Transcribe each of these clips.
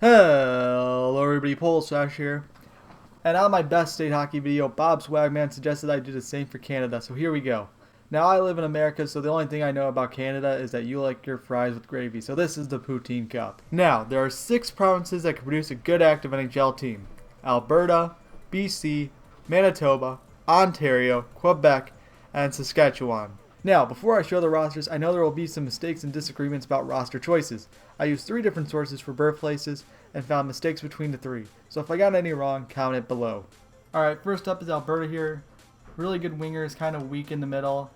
Hello everybody, Thrasher here. And on my best state hockey video, Bob Swagman suggested I do the same for Canada, so here we go. Now I live in America, so the only thing I know about Canada is that you like your fries with gravy, so this is the Poutine Cup. Now, there are 6 provinces that can produce a good active NHL team. Alberta, BC, Manitoba, Ontario, Quebec, and Saskatchewan. Now, before I show the rosters, I know there will be some mistakes and disagreements about roster choices. I used 3 different sources for birthplaces and found mistakes between the 3. So if I got any wrong, comment below. Alright, first up is Alberta here. Really good wingers, kind of weak in the middle.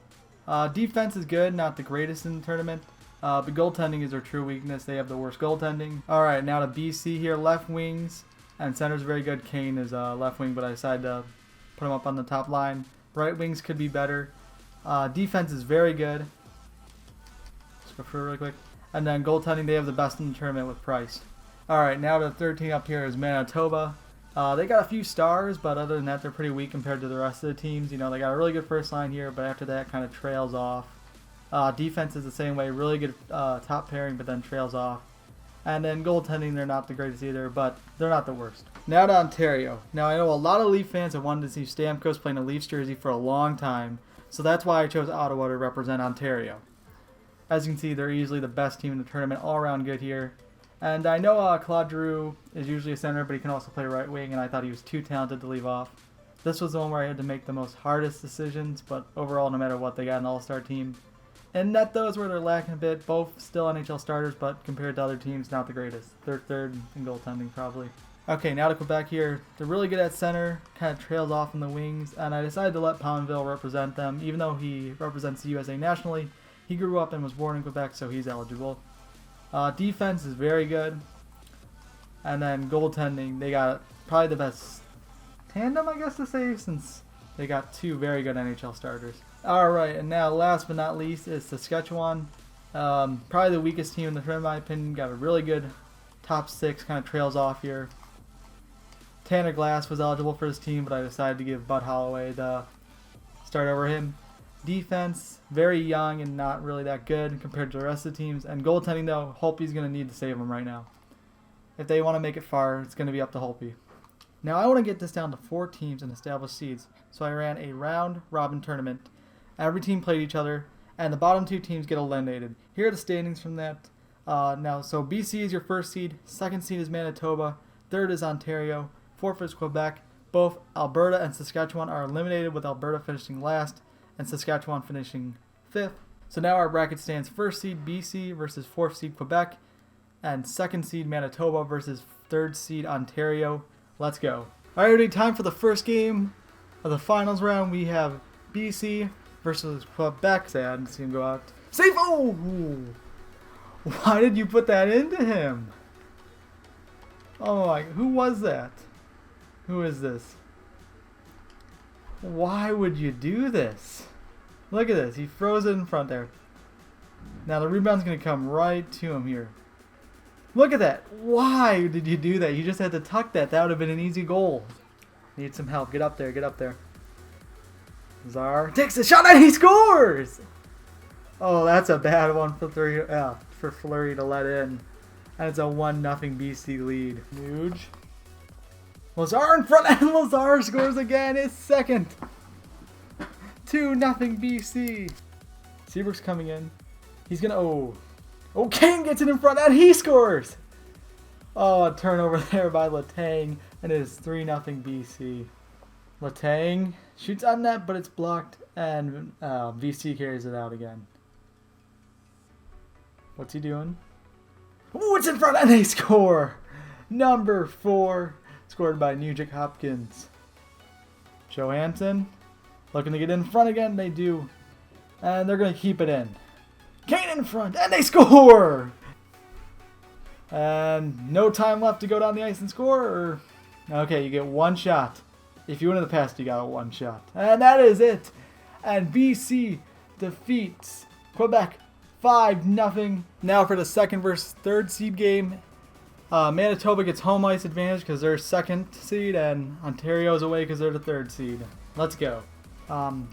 Defense is good, not the greatest in the tournament. But goaltending is their true weakness. They have the worst goaltending. Alright, now to BC here. Left wings and center's very good. Kane is left wing, but I decided to put him up on the top line. Right wings could be better. Defense is very good. Let's go through really quick. And then goaltending, they have the best in the tournament with Price. Alright, now the third team up here is Manitoba. They got a few stars, but other than that, they're pretty weak compared to the rest of the teams. You know, they got a really good first line here, but after that, kind of trails off. Defense is the same way, really good top pairing, but then trails off. And then goaltending, they're not the greatest either, but they're not the worst. Now to Ontario. Now, I know a lot of Leaf fans have wanted to see Stamkos playing a Leafs jersey for a long time, so that's why I chose Ottawa to represent Ontario. As you can see, they're easily the best team in the tournament, all around good here. And I know Claude Giroux is usually a center, but he can also play right wing, and I thought he was too talented to leave off. This was the one where I had to make the most hardest decisions, but overall, no matter what, they got an all-star team. And net, those where they're lacking a bit, both still NHL starters, but compared to other teams, not the greatest. They're third in goaltending, probably. Okay, now to Quebec here. They're really good at center, kind of trails off in the wings, and I decided to let Poundville represent them. Even though he represents the USA nationally, he grew up and was born in Quebec, so he's eligible. Defense is very good. And then goaltending, they got probably the best tandem, I guess to say, since they got 2 very good NHL starters. Alright, and now last but not least is Saskatchewan. Probably the weakest team in the tournament, in my opinion. Got a really good top 6, kind of trails off here. Tanner Glass was eligible for his team, but I decided to give Bud Holloway the start over him. Defense, very young and not really that good compared to the rest of the teams. And goaltending, though, Holtby's going to need to save him right now. If they want to make it far, it's going to be up to Holtby. Now, I want to get this down to 4 teams and establish seeds. So I ran a round-robin tournament. Every team played each other, and the bottom 2 teams get eliminated. Here are the standings from that. Now, so BC is your first seed. Second seed is Manitoba. Third is Ontario. Fourth is Quebec. Both Alberta and Saskatchewan are eliminated, with Alberta finishing last and Saskatchewan finishing 5th. So now our bracket stands first seed BC versus 4th seed Quebec, and second seed Manitoba versus 3rd seed Ontario. Let's go. Alright, everybody, time for the first game of the finals round. We have BC versus Quebec. Say, I didn't see him go out. Save! Oh! Why did you put that into him? Oh my, who was that? Who is this? Why would you do this? Look at this. He froze it in front there. Now the rebound's going to come right to him here. Look at that. Why did you do that? You just had to tuck that. That would have been an easy goal. Need some help. Get up there. Get up there. Czar takes a shot and he scores! Oh, that's a bad one for Fleury to let in. And it's a 1-0 BC lead. Huge. Lazar in front, and Lazar scores again, his second. 2-0 BC. Seabrook's coming in. He's gonna, oh, Kane gets it in front, and he scores. Oh, a turnover there by Letang, and it is 3-0 BC. Letang shoots on net, but it's blocked, and BC carries it out again. What's he doing? Oh, it's in front, and they score. Number 4. Scored by Nugent Hopkins. Johansson looking to get in front again. They do. And they're going to keep it in. Kane in front. And they score! And no time left to go down the ice and score. Okay, you get 1 shot. If you win in the past, you got a 1 shot. And that is it. And BC defeats Quebec 5-0. Now for the second versus 3rd seed game. Manitoba gets home ice advantage because they're 2nd seed, and Ontario's away because they're the 3rd seed. Let's go.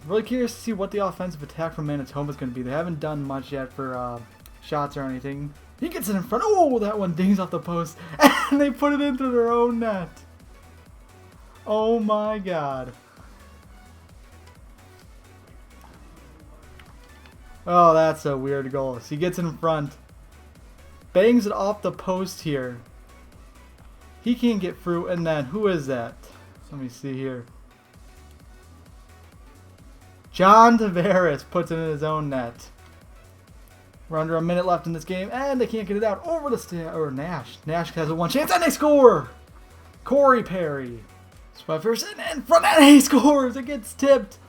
Really curious to see what the offensive attack from Manitoba is going to be. They haven't done much yet for shots or anything. He gets it in front. Oh, that one dings off the post. and they put it into their own net. Oh my god. Oh, that's a weird goal. So he gets in front. Bangs it off the post here. He can't get through, and then who is that? Let me see here. John Tavares puts it in his own net. We're under a minute left in this game, and they can't get it out over the Nash. Nash has a one chance, and they score! Corey Perry. Swefferson in front, and he scores! It gets tipped.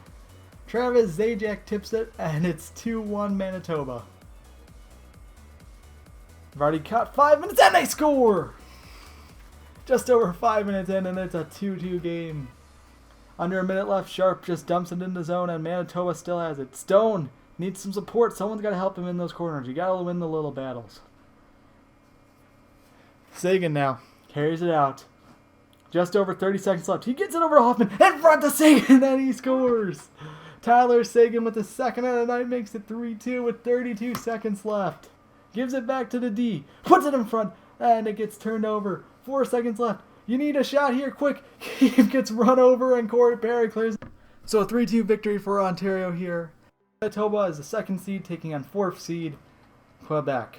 Travis Zajac tips it, and it's 2-1 Manitoba. They've already cut 5 minutes, and they score! Just over 5 minutes in, and it's a 2-2 game. Under a minute left, Sharp just dumps it in the zone, and Manitoba still has it. Stone needs some support. Someone's got to help him in those corners. You got to win the little battles. Sagan now carries it out. Just over 30 seconds left. He gets it over Hoffman in front of Sagan, and he scores. Tyler Sagan with the second of the night makes it 3-2 with 32 seconds left. Gives it back to the D. Puts it in front, and it gets turned over. 4 seconds left. You need a shot here, quick. He gets run over, and Corey Perry clears. So a 3-2 victory for Ontario here. Manitoba is the second seed, taking on 4th seed Quebec.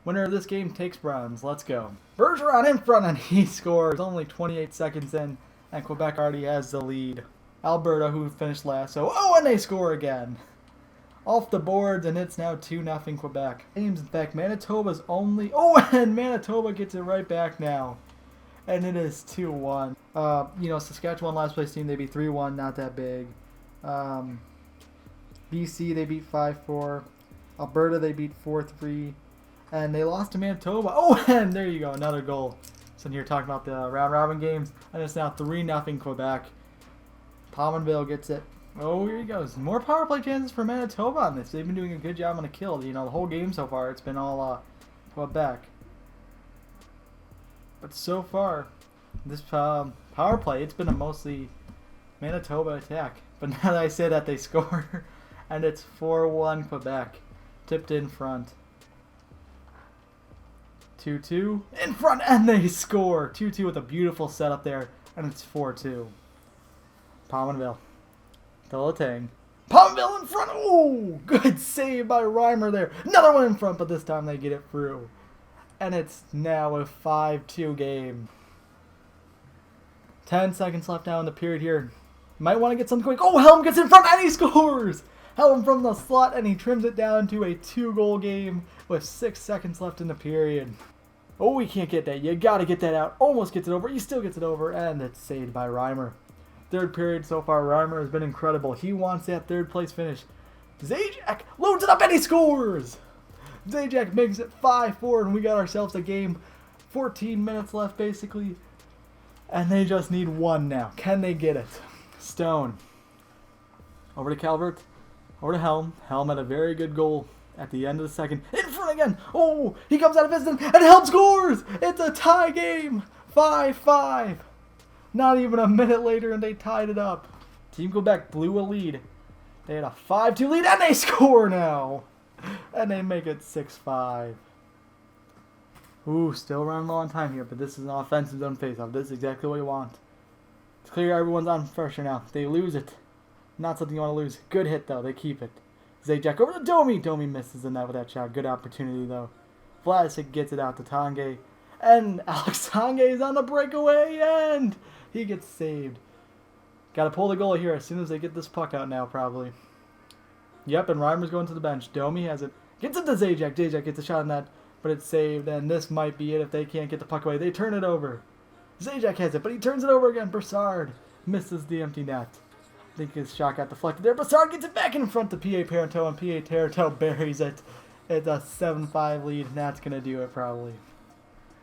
Winner of this game takes bronze. Let's go. Bergeron in front, and he scores. Only 28 seconds in, and Quebec already has the lead. Alberta, who finished last, so and they score again. Off the boards, and it's now 2-0 Quebec. Games, in fact, Manitoba's only... and Manitoba gets it right back now. And it is 2-1. Saskatchewan last place team, they beat 3-1, not that big. BC, they beat 5-4. Alberta, they beat 4-3. And they lost to Manitoba. And there you go, another goal. So here talking about the round-robin games. And it's now 3-0 Quebec. Pominville gets it. Here he goes. More power play chances for Manitoba on this. They've been doing a good job on the kill. The whole game so far, it's been all Quebec. But so far, this power play, it's been a mostly Manitoba attack. But now that I say that, they score. And it's 4-1 Quebec. Tipped in front. 2-2 in front, and they score. 2-2 with a beautiful setup there. And it's 4-2. Pominville. Delatang. Pominville in front. Oh, good save by Reimer there. Another one in front, but this time they get it through. And it's now a 5-2 game. 10 seconds left now in the period here. Might want to get something quick. Helm gets in front and he scores! Helm from the slot, and he trims it down to a 2-goal game with 6 seconds left in the period. We can't get that. You got to get that out. Almost gets it over. He still gets it over, and it's saved by Reimer. Third period so far, Reimer has been incredible. He wants that third place finish. Zajac loads it up, and he scores! Zajac makes it 5-4, and we got ourselves a game. 14 minutes left, basically. And they just need one now. Can they get it? Stone. Over to Calvert. Over to Helm. Helm had a very good goal at the end of the second. In front again. He comes out of his, and Helm scores! It's a tie game. 5-5. Not even a minute later, and they tied it up. Team Quebec blew a lead. They had a 5-2 lead, and they score now. And they make it 6-5. Still running low on time here, but this is an offensive zone faceoff. This is exactly what you want. It's clear everyone's on Thrasher now. They lose it. Not something you want to lose. Good hit, though. They keep it. Zajac over to Domi. Domi misses the net with that shot. Good opportunity, though. Vlasic gets it out to Tanguay. And Alex Tanguay is on the breakaway, and he gets saved. Got to pull the goal here as soon as they get this puck out now, probably. Yep, and Reimer's going to the bench. Domi has it. Gets it to Zajac. Zajac gets a shot on that, but it's saved, and this might be it if they can't get the puck away. They turn it over. Zajac has it, but he turns it over again. Brassard misses the empty net. I think his shot got deflected there. Brassard gets it back in front to P.A. Parenteau, and P.A. Parenteau buries it. It's a 7-5 lead, and that's going to do it probably.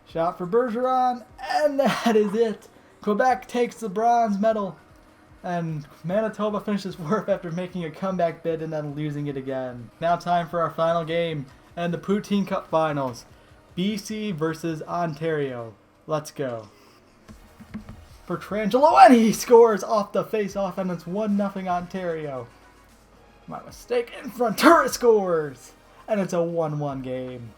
Shot for Bergeron, and that is it. Quebec takes the bronze medal, and Manitoba finishes fourth after making a comeback bid and then losing it again. Now time for our final game and the Poutine Cup Finals. BC versus Ontario. Let's go. For Trangelo, and he scores off the face-off, and it's 1-0 Ontario. My mistake, in front, Turris scores! And it's a 1-1 game.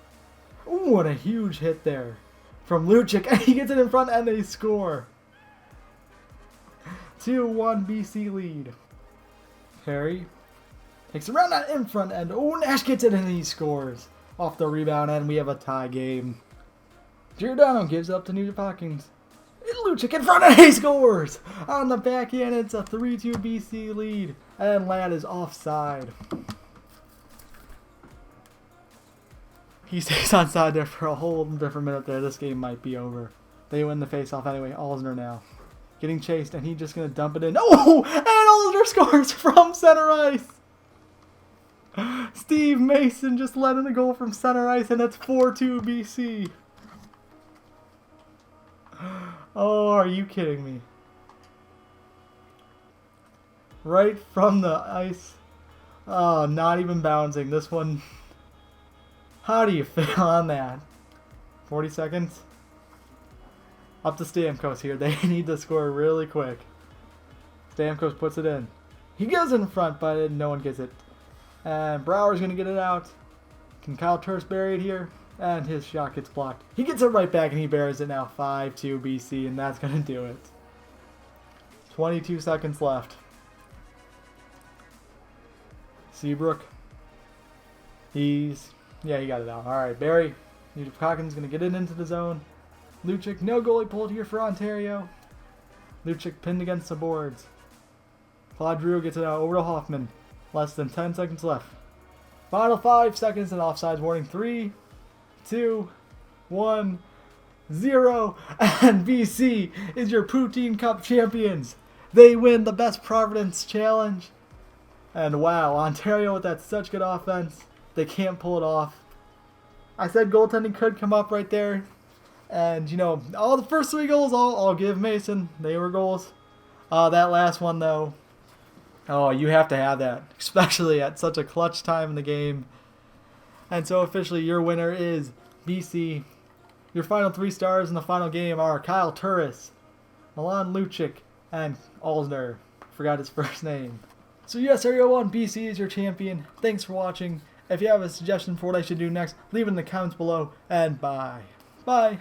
What a huge hit there. from Lucic, and he gets it in front, and they score. 2-1 BC lead. Perry takes around that in front end. Oh, Nash gets it, and he scores off the rebound, and we have a tie game. Giordano gives up to Nugent Hopkins. Lucic in front, and he scores! On the backhand, it's a 3-2 BC lead, and Ladd is offside. He stays onside there for a whole different minute there. This game might be over. They win the face-off anyway. Alsner now getting chased, and he's just going to dump it in. Oh! And Alsner scores from center ice! Steve Mason just let in a goal from center ice, and it's 4-2 BC. Oh, are you kidding me? Right from the ice. Oh, not even bouncing. This one. How do you fail on that? 40 seconds. Up to Stamkos here. They need to score really quick. Stamkos puts it in. He goes in front, but no one gets it. And Brower's going to get it out. Can Kyle Turris bury it here? And his shot gets blocked. He gets it right back, and he buries it now. 5-2 BC, and that's going to do it. 22 seconds left. Seabrook. He got it out. All right, Barry. Nugent Hopkins going to get it into the zone. Lucic, no goalie pulled here for Ontario. Lucic pinned against the boards. Claude Drew gets it out over to Hoffman. Less than 10 seconds left. Final 5 seconds and offsides warning. 3, 2, 1, 0. And BC is your Poutine Cup champions. They win the Best Providence Challenge. And wow, Ontario with that such good offense. They can't pull it off. I said goaltending could come up right there. And, you know, all the first 3 goals, I'll give Mason. They were goals. That last one, though. Oh, you have to have that. Especially at such a clutch time in the game. And so officially your winner is BC. Your final 3 stars in the final game are Kyle Turris, Milan Lucic, and Alsner. Forgot his first name. So yes, CRWNS BC is your champion. Thanks for watching. If you have a suggestion for what I should do next, leave it in the comments below. And bye. Bye.